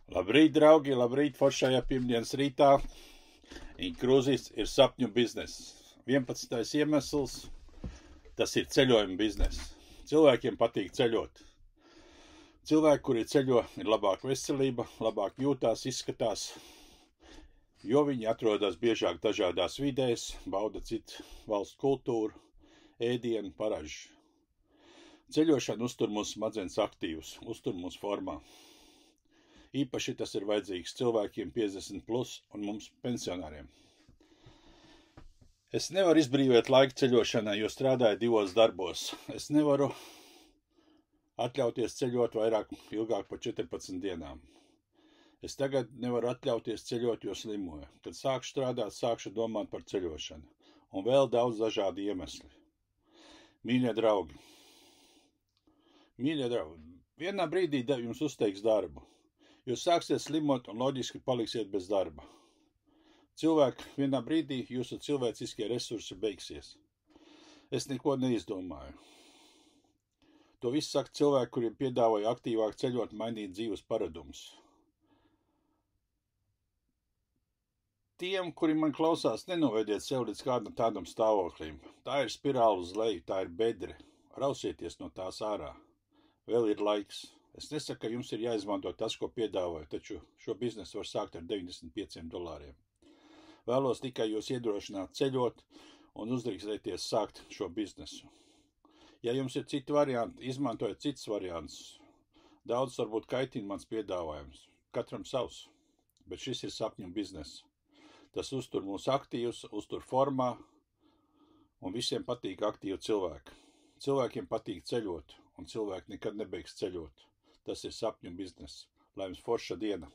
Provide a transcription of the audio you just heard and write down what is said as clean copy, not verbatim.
Labrīt, draugi, labrīt, foršajā pirmdienas rītā. Inkrūzis ir sapņu biznes. 11. iemesls, tas ir ceļojuma biznes. Cilvēkiem patīk ceļot. Cilvēki, kuri ceļo, ir labāka veselība, labāk jūtās, izskatās, jo viņi atrodas biežāk dažādās vidēs, bauda citu valstu kultūru, ēdienu, paražu. Ceļošana uztur mūsu smadzenes aktīvus, uztur mūsu formā. Īpaši tas ir vajadzīgs cilvēkiem 50+ un mums pensionāriem. Es nevaru izbrīvot laiku ceļošanai, jo strādāju 2 darbos. Es nevaru atļauties ceļot ilgāk par 14 dienām. Es tagad nevaru atļauties ceļot, jo slimoju. Kad sākšu strādāt, sākšu domāt par ceļošanu. Un vēl daudz dažādu iemeslu. Mīļie draugi, vienā brīdī jums uzteiks darbu. Jūs sāksiet slimot un loģiski paliksiet bez darba. Vienā brīdī jūsu cilvēciskie resursi beigsies. Es neko neizdomāju. To visu saka cilvēki, kuriem piedāvāja aktīvāk ceļot, mainīt dzīves paradumus. Tiem, kuri man klausās, nenovediet sev līdz kādam tādam stāvoklim. Tā ir spirāli uz leju, tā ir bedre. Rausieties no tās ārā. Vēl ir laiks. Es nesaku, ka jums ir jāizmanto tas, ko piedāvāju, taču šo biznesu var sākt ar $95. Vēlos tikai jūs iedrošināt ceļot un uzdrīkstēties sākt šo biznesu. Ja jums ir citi varianti, izmantojiet citus variantus. Daudz varbūt kaitina mans piedāvājums. Katram savs, bet šis ir sapņu biznes. Tas uztur mūs aktīvus, uztur formā, un visiem patīk aktīvi cilvēki. Cilvēkiem patīk ceļot, un cilvēki nekad nebeigs ceļot. Tas ir sapņu biznes. Lai jums forša diena!